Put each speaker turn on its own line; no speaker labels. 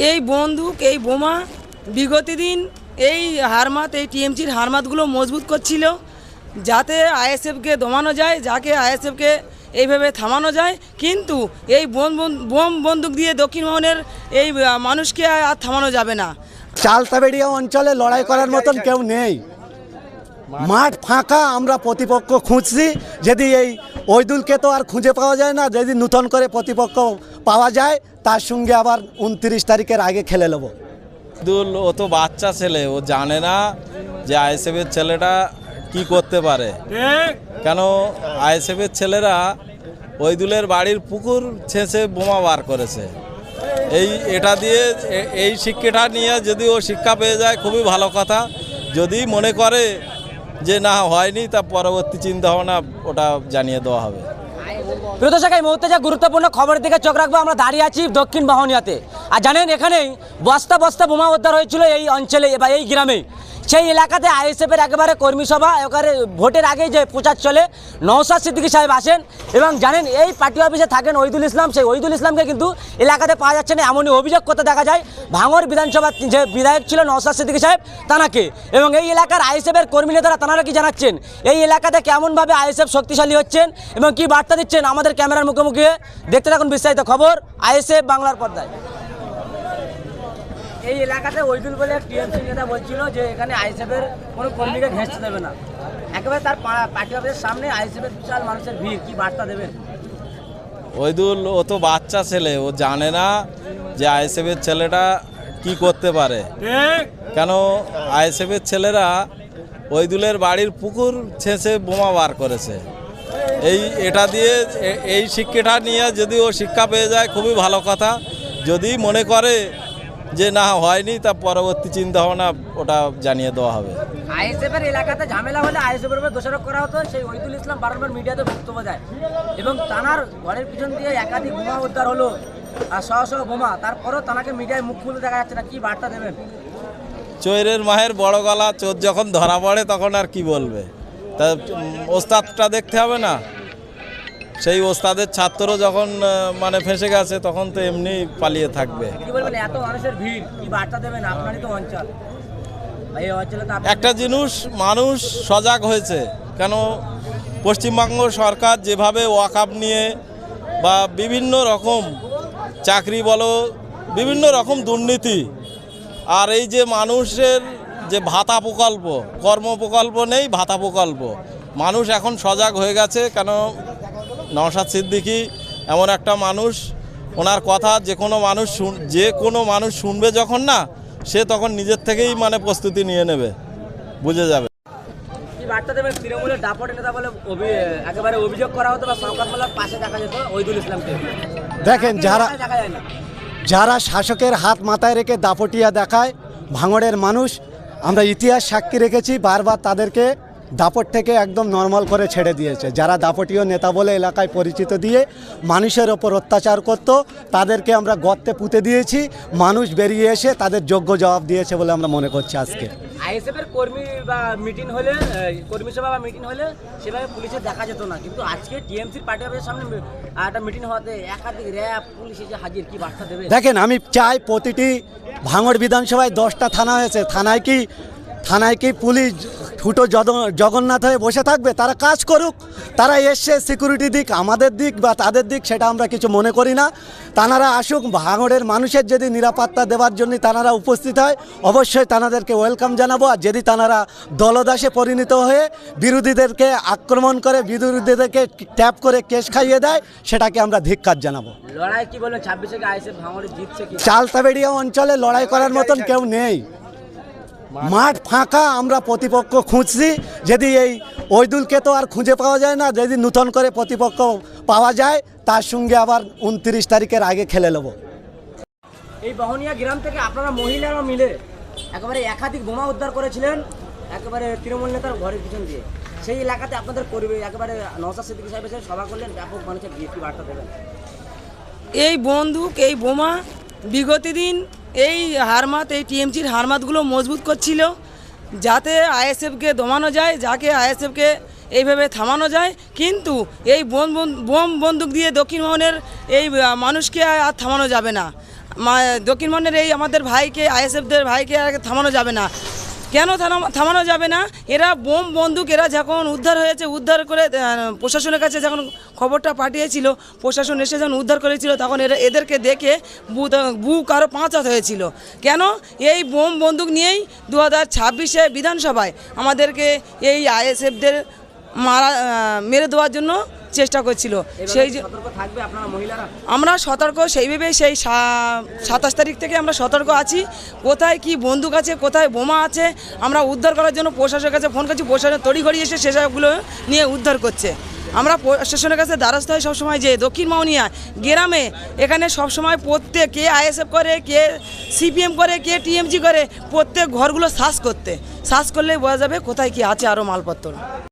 এই বন্দুক এই বোমা বিগত দিন এই হারমাত এই টিএমসির হারমাতগুলো মজবুত করছিল যাতে আইএসএফকে দমানো যায়, যাকে আইএসএফকে এইভাবে থামানো যায়। কিন্তু এই বোম বন্দুক দিয়ে দক্ষিণ মোহনের এই মানুষকে আর থামানো যাবে না।
চালতাবেড়িয়া অঞ্চলে লড়াই করার মতন কেউ নেই, মাঠ ফাঁকা। আমরা প্রতিপক্ষ খুঁজছি, যদি এই ওইদুলকে তো আর খুঁজে পাওয়া যায় না, যদি নূতন করে প্রতিপক্ষ পাওয়া যায় তার সঙ্গে আবার 29 তারিখের আগে খেলে নেব।
ওইদুল ও তো বাচ্চা ছেলে, ও জানে না যে আইএসএফের ছেলেটা কি করতে পারে। কেন আইএসএফের ছেলেরা ওইদুলের বাড়ির পুকুর ছেঁচে বোমা বার করেছে। এটা দিয়ে এই শিক্ষাটা নিয়ে যদি ও শিক্ষা পেয়ে যায় খুবই ভালো কথা। যদি মনে করে যে না হয়নি, তা পরবর্তী চিন্তা ভাবনা ওটা জানিয়ে দেওয়া হবে।
প্রিয় দর্শক, এই মুহূর্তে যে গুরুত্বপূর্ণ খবরের দিকে চোখ রাখবো, আমরা দাঁড়িয়ে আছি দক্ষিণ বাহনিয়াতে। আর জানেন, এখানেই বস্তা বস্তা বোমা উদ্ধার হয়েছিল এই অঞ্চলে বা এই গ্রামে। সেই এলাকাতে আইএসএফের একেবারে কর্মী সভা, একেবারে ভোটের আগে যে প্রচার চলে, নওশাদ সিদ্দিকী সাহেব আসেন এবং জানেন এই পার্টি অফিসে থাকেন ওইদুল ইসলাম। সেই ওইদুল ইসলামকে কিন্তু এলাকাতে পাওয়া যাচ্ছে না, এমনই অভিযোগ করতে দেখা যায় ভাঙড় বিধানসভার যে বিধায়ক ছিল নওশাদ সিদ্দিকী সাহেব, তানাকে। এবং এই এলাকার আইএসএফের কর্মী নেতারা তানারা কি জানাচ্ছেন, এই এলাকাতে কেমনভাবে আইএসএফ শক্তিশালী হচ্ছেন এবং কি বার্তা দিচ্ছেন, আমাদের ক্যামেরার মুখোমুখি দেখতে থাকুন বিস্তারিত খবর আইএসএফ বাংলার পর্দায়। এই এলাকাতে ওইদুল বলে টিএমসি নেতা বলছিল যে এখানে আইএসএফের কোনো কর্মীকে ঘেঁচতে দেবে না, একেবারে তার পার্টি অফিসের সামনে আইএসএফের বিশাল মানুষের ভিড়, কি বার্তা দেবেন?
ওইদুল ও তো বাচ্চা ছেলে, ও জানে না যে আইএসএফের ছেলেটা কি করতে পারে। কেন আইএসএফের ছেলেরা ওইদুলের বাড়ির পুকুর ছেঁচে বোমা বার করেছে। এটা দিয়ে এই শিক্ষাটা নিয়ে যদি ও শিক্ষা পেয়ে যায় খুবই ভালো কথা। যদি মনে করে যে না হয়নি, তা পরবর্তী চিন্তা ভাবনা ওটা জানিয়ে দেওয়া হবে।
আইএসএফের এলাকাতে ঝামেলা হলে আইএসএফের উপর দোষারোপ করা হতো, সেই ওইদুল ইসলাম বারবার মিডিয়াতে বক্তব্য দেয় এবং তানার ঘরের পিছন দিয়ে একাধিক বোমা উদ্ধার হলো আর শহ বোমা, তারপরেও তানাকে মিডিয়ায় মুখ খুলতে দেখা যাচ্ছে না, কি বার্তা দেবেন?
চোরের মায়ের বড় গলা, চোর যখন ধরা পড়ে তখন আর কি বলবে, তা ওস্তাদটা দেখতে হবে না? সেই ওস্তাদের ছাত্র যখন মানে ফেঁসে গেছে তখন তো এমনি পালিয়ে থাকবে।
কি বলবেন, এত মানুষের ভিড়, কি বার্তা দেবেন? আপনারই তো অঞ্চল, এই অঞ্চলে তো
একটা জিনিস মানুষ সজাগ হয়েছে। কেন পশ্চিমবঙ্গ সরকার যেভাবে ওয়াকআপ নিয়ে বা বিভিন্ন রকম চাকরি বলো, বিভিন্ন রকম দুর্নীতি, আর এই যে মানুষের যে ভাতা প্রকল্প, কর্ম প্রকল্প নেই, ভাতা প্রকল্প, মানুষ এখন সজাগ হয়ে গেছে। কেন নওশাদ সিদ্দিকী এমন একটা মানুষ, ওনার কথা যে কোনো মানুষ শুনবে যখন না, সে তখন নিজের থেকেই মানে প্রস্তুতি নিয়ে নেবে, বুঝে যাবে।
কি বার্তা দেবেন? তৃণমূলের দাপট নেতা বলে একেবারে অভিযোগ করা হতো বা শওকত মোল্লার পাশে দেখা যেত ওইদুল ইসলামকে।
দেখেন,
দেখা যায় না,
যারা শাসকের হাত মাথায় রেখে দাপটিয়া দেখায় ভাঙড়ের মানুষ, আমরা ইতিহাস সাক্ষী রেখেছি, বারবার তাদেরকে দাপট থেকে একদম নর্মাল করে ছেড়ে দিয়েছে। যারা দাপটীয় নেতা বলে এলাকায় পরিচিত দিয়ে মানুষের ওপর অত্যাচার করত, তাদেরকে আমরা গর্তে পুঁতে দিয়েছি। মানুষ বেরিয়ে এসে তাদের যোগ্য জবাব দিয়েছে বলে আমরা মনে করছি। আজকে
আইএসএফের কর্মী বা মিটিং হলে, কর্মী সভা বা মিটিং হলে সেভাবে পুলিশে দেখা যেত না, কিন্তু আজকে টিএমসির পার্টি অফিসের সামনে একটা মিটিং হওয়াতে একাধিক র্যাব পুলিশ এসে হাজির, কি বার্তা দেবে?
দেখেন, আমি চাই প্রতিটি ভাঙড় বিধানসভায় 10টা থানা হয়েছে, থানায় কি পুলিশ ঠুটো জগন্নাথ হয়ে বসে থাকবে? তারা কাজ করুক, তারা এসছে সিকিউরিটি দিক, আমাদের দিক বা তাদের দিক, সেটা আমরা কিছু মনে করি না। তানারা আসুক, ভাঙড়ের মানুষের যদি নিরাপত্তা দেওয়ার জন্য তানারা উপস্থিত হয়, অবশ্যই তানাদেরকে ওয়েলকাম জানাবো। আর যদি তানারা দলদাসে পরিণত হয়ে বিরোধীদেরকে আক্রমণ করে, বিরোধীদেরকে ট্যাপ করে কেস খাইয়ে দেয়, সেটাকে আমরা ধিক্কার জানাবো।
লড়াই কি বলবেন? 26 আইএসএফ ভাঙড়ে জিতছে কি?
চালতাবেড়িয়া অঞ্চলে লড়াই করার মতন কেউ নেই, মাঠ ফাঁকা। আমরা প্রতিপক্ষ খুঁজছি, যদি এই ওইদুলকে তো আর খুঁজে পাওয়া যায় না, যদি নূতন করে প্রতিপক্ষ পাওয়া যায় তার সঙ্গে আবার 29 তারিখের আগে খেলে নেব।
এই বহনিয়া গ্রাম থেকে আপনারা মহিলারা মিলে একেবারে একাধিক বোমা উদ্ধার করেছিলেন, একেবারে তৃণমূল নেতার ঘরের পিছন দিয়ে। সেই এলাকাতে আপনাদের পরিবেশ একেবারে নওশাদ সিদ্দিকী সাহেব এসে সভা করলেন, ব্যাপক মানুষের ভিড়, কি বার্তা দেবেন?
এই বন্দুক এই বোমা বিগত দিন এই হারমাত এই টিএমসির হারমাতগুলো মজবুত করছিল যাতে আইএসএফকে দমানো যায়, যাকে আইএসএফকে এইভাবে থামানো যায়। কিন্তু এই বোম বন্দুক দিয়ে দক্ষিণ মোহনের এই মানুষকে আর থামানো যাবে না। দক্ষিণ মন্ডলের এই আমাদের ভাইকে আইএসএফদের ভাইকে আর থামানো যাবে না। কেন থামানো যাবে না? এরা বোম বন্দুক এরা যখন উদ্ধার হয়েছে, উদ্ধার করে প্রশাসনের কাছে যখন খবরটা পাঠিয়েছিল, প্রশাসন এসে যখন উদ্ধার করেছিল, তখন এদেরকে দেখে বুক আরও পাঁচাত হয়েছিল। কেন? এই বোম বন্দুক নিয়েই 2026-এ বিধানসভায় আমাদেরকে এই আইএসএফদের মেরে দেওয়ার জন্য চেষ্টা করছিল। সেই যে আমরা সতর্ক, সেইভাবে সেই 27 তারিখ থেকে আমরা সতর্ক আছি। কোথায় কি বন্দুক আছে, কোথায় বোমা আছে, আমরা উদ্ধার করার জন্য প্রশাসনের কাছে ফোন করছি। প্রশাসন তড়িঘড়ি এসে সেসবগুলো নিয়ে উদ্ধার করছে। আমরা প্রশাসনের কাছে দ্বারস্থ হয় সবসময় যে দক্ষিণ মাউনিয়া গ্রামে এখানে সবসময় প্রত্যেক কে আইএসএফ করে, কে সিপিএম করে, কে টিএমজি করে, প্রত্যেক ঘরগুলো সার্চ করলে বোঝা যাবে কোথায় কি আছে আরও মালপত্র।